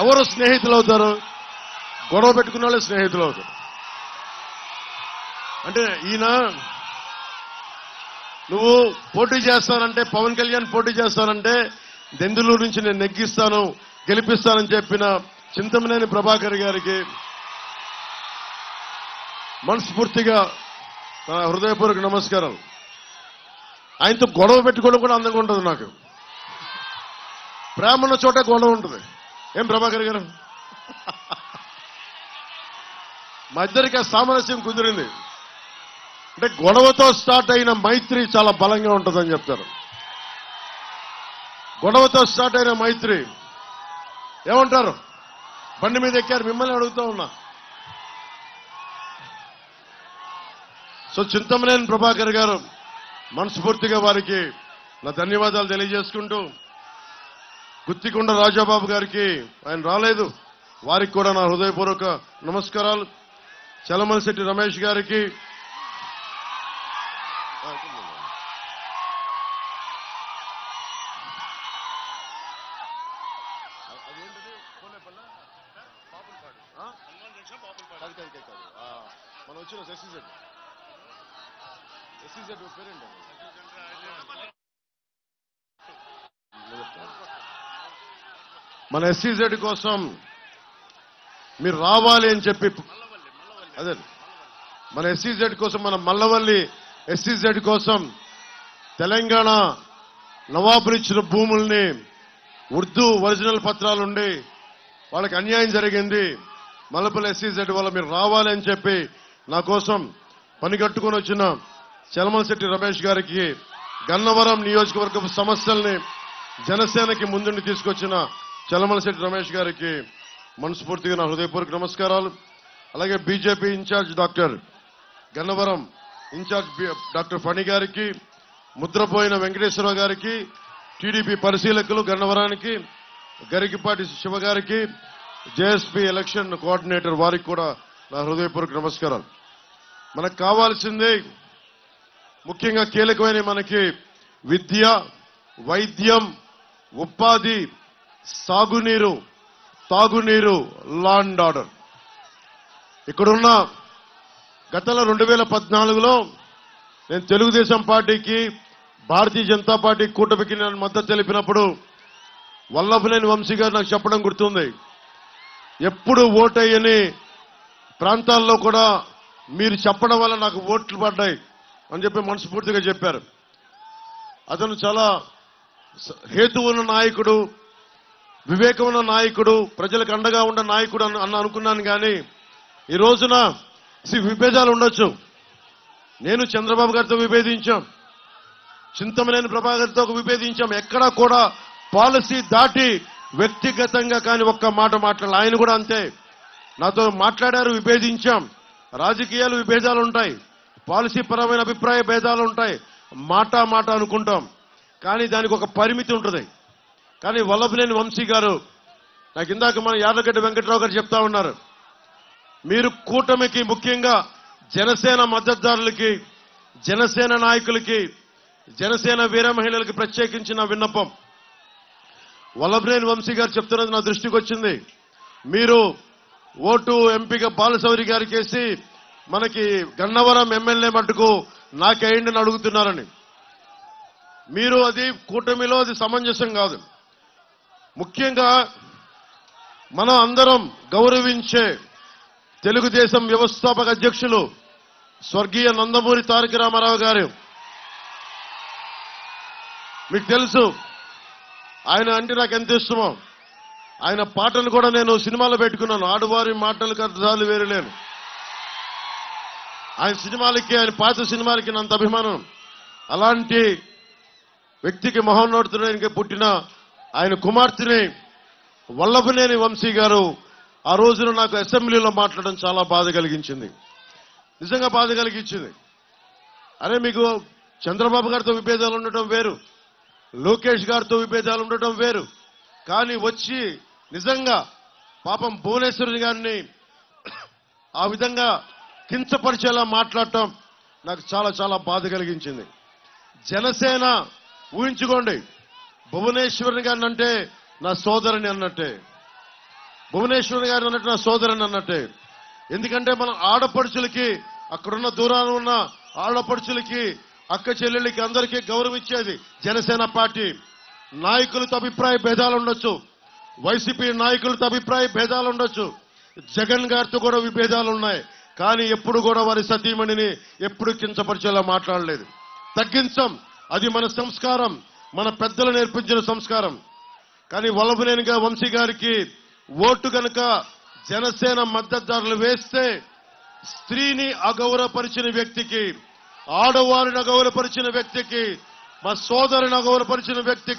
ఎవరు స్నేహితులు అవుతారు? గొడవ పెట్టుకున్న వాళ్ళే స్నేహితులు అవుతారు. అంటే ఈయన నువ్వు పోటీ చేస్తానంటే, పవన్ కళ్యాణ్ పోటీ చేస్తానంటే దెందులూరు నుంచి నేను నెగ్గిస్తాను, గెలిపిస్తానని చెప్పిన చింతమనేని ప్రభాకర్ గారికి మనస్ఫూర్తిగా నా హృదయపూర్వక నమస్కారం. ఆయనతో గొడవ పెట్టుకోవడం కూడా అందంగా ఉంటుంది. నాకు ప్రేమ ఉన్న చోట గొడవ ఉంటుంది. ఏం ప్రభాకర్ గారు? మా ఇద్దరికి సామరస్యం కుదిరింది. అంటే గొడవతో స్టార్ట్ అయిన మైత్రి చాలా బలంగా ఉంటుందని చెప్తారు. గొడవతో స్టార్ట్ అయిన మైత్రి ఏమంటారు? బండి మీద ఎక్కారు, మిమ్మల్ని అడుగుతూ ఉన్నా. సో చింతమనేని ప్రభాకర్ గారు మనస్ఫూర్తిగా వారికి నా ధన్యవాదాలు తెలియజేసుకుంటూ, గుత్తికొండ రాజాబాబు గారికి, ఆయన రాలేదు, వారికి కూడా నా హృదయపూర్వక నమస్కారాలు. చలమలశెట్టి రమేష్ గారికి, మనం వచ్చిన ఎస్సీజెడ్ పేరేంటి? మన ఎస్సీజెడ్ కోసం మీరు రావాలి అని చెప్పి, అదే మన ఎస్సీజెడ్ కోసం, మన మల్లవల్లి ఎస్సీజెడ్ కోసం తెలంగాణ నవాబులు ఇచ్చిన భూముల్ని ఉర్దూ ఒరిజినల్ పత్రాలుండి వాళ్ళకి అన్యాయం జరిగింది. మల్లపల్లి ఎస్సీజెడ్ వల్ల మీరు రావాలి అని చెప్పి నా కోసం పనిగట్టుకుని వచ్చిన చలమలశెట్టి రమేష్ గారికి, గన్నవరం నియోజకవర్గపు సమస్యల్ని జనసేనకి ముందుండి తీసుకొచ్చిన చలమలశెట్టి రమేష్ గారికి మనస్ఫూర్తిగా నా హృదయపూర్వక నమస్కారాలు. అలాగే BJP in-charge doctor Gannavaram in-charge doctor Phani గారికి, ముద్రపోయిన వెంకటేశ్వరరావు గారికి, టీడీపీ పరిశీలకులు గన్నవరానికి, గరికిపాటి శివ గారికి, జేఎస్పీ ఎలక్షన్ కోఆర్డినేటర్ వారికి కూడా నా హృదయపూర్వక నమస్కారాలు. మనకు కావాల్సింది ముఖ్యంగా కీలకమైన మనకి విద్య, వైద్యం, ఉపాధి, సాగునీరు, తాగునీరు, లా అండ్ ఆర్డర్. ఇక్కడున్న గతంలో 2014లో నేను తెలుగుదేశం పార్టీకి, భారతీయ జనతా పార్టీ కూటమికి నేను మద్దతు తెలిపినప్పుడు వల్లభనేని వంశీ గారు నాకు చెప్పడం గుర్తుంది. ఎప్పుడు ఓటయ్యని ప్రాంతాల్లో కూడా మీరు చెప్పడం వల్ల నాకు ఓట్లు పడ్డాయి అని చెప్పి మనస్ఫూర్తిగా చెప్పారు. అతను చాలా హేతు ఉన్న నాయకుడు, వివేకం ఉన్న నాయకుడు, ప్రజలకు అండగా ఉన్న నాయకుడు అనుకున్నాను. కానీ ఈ రోజున విభేదాలు ఉండొచ్చు. నేను చంద్రబాబు గారితో విభేదించాం, చింతమనేని ప్రభాకర్తో విభేదించాం. ఎక్కడా కూడా పాలసీ దాటి వ్యక్తిగతంగా కానీ ఒక్క మాట మాట్లాడాలి. ఆయన కూడా అంతే, నాతో మాట్లాడారు, విభేదించాం. రాజకీయాలు విభేదాలు ఉంటాయి, పాలసీ పరమైన అభిప్రాయ భేదాలు ఉంటాయి, మాట అనుకుంటాం. కానీ దానికి ఒక పరిమితి ఉంటుంది. కానీ వల్లభనేని వంశీ గారు నాకు ఇందాక మన యార్లగడ్డ వెంకటరావు గారు చెప్తా ఉన్నారు, మీరు కూటమికి, ముఖ్యంగా జనసేన మద్దతుదారులకి, జనసేన నాయకులకి, జనసేన వీర మహిళలకి ప్రత్యేకించిన విన్నపం. వల్లభనేని వంశీ గారు చెప్తున్నది నా దృష్టికి వచ్చింది. మీరు ఓటు ఎంపీగా బాలశౌరి గారికి వేసి మనకి గన్నవరం ఎమ్మెల్యే మట్టుకు నాకేయండి అని అడుగుతున్నారని. మీరు అది కూటమిలో అది సమంజసం కాదు. ముఖ్యంగా మనం అందరం గౌరవించే తెలుగుదేశం వ్యవస్థాపక అధ్యక్షులు స్వర్గీయ నందమూరి తారక రామారావు గారు, మీకు తెలుసు ఆయన అంటే నాకు ఎంత ఇష్టమో. ఆయన పాటలు కూడా నేను సినిమాలో పెట్టుకున్నాను. ఆడువారి మాటలకు అర్థాలు వేరులేను. ఆయన సినిమాలకి, ఆయన పాత సినిమాలకి నంత అభిమానం. అలాంటి వ్యక్తికి మహోన్నతుడానికి పుట్టిన ఆయన కుమార్తెని వల్లభనేని వంశీ గారు ఆ రోజున నాకు అసెంబ్లీలో మాట్లాడడం చాలా బాధ కలిగించింది, నిజంగా బాధ కలిగించింది. అరే, మీకు చంద్రబాబు గారితో విభేదాలు ఉండటం వేరు, లోకేష్ గారితో విభేదాలు ఉండటం వేరు, కానీ వచ్చి నిజంగా పాపం భువనేశ్వరి గారిని ఆ విధంగా కించపరిచేలా మాట్లాడటం నాకు చాలా చాలా బాధ కలిగించింది. జనసేన ఊహించుకోండి, భువనేశ్వరి గారిని అంటే నా సోదరుని అన్నట్టే. భువనేశ్వర్ గారు అన్నట్టు నా సోదరుని అన్నట్టే. ఎందుకంటే మన ఆడపడుచులకి, అక్కడున్న దూరాన ఉన్న ఆడపడుచులకి, అక్క చెల్లెళ్ళకి అందరికీ గౌరవం ఇచ్చేది జనసేన పార్టీ. నాయకులతో అభిప్రాయ భేదాలు ఉండొచ్చు, వైసీపీ నాయకులతో అభిప్రాయ భేదాలు ఉండొచ్చు, జగన్ గారితో కూడా విభేదాలు ఉన్నాయి. కానీ ఎప్పుడు కూడా వారి సతీమణిని ఎప్పుడు కించపరిచేలా మాట్లాడలేదు. తగ్గించం, అది మన సంస్కారం, మన పెద్దలు నేర్పించిన సంస్కారం. కానీ వల్లభనేనిగా వంశీ గారికి ఓటు గనుక జనసేన మద్దతుదారులు వేస్తే స్త్రీని అగౌరవపరిచిన వ్యక్తికి, ఆడవారిని అగౌరవపరిచిన వ్యక్తికి, మా సోదరుని అగౌరవపరిచిన వ్యక్తికి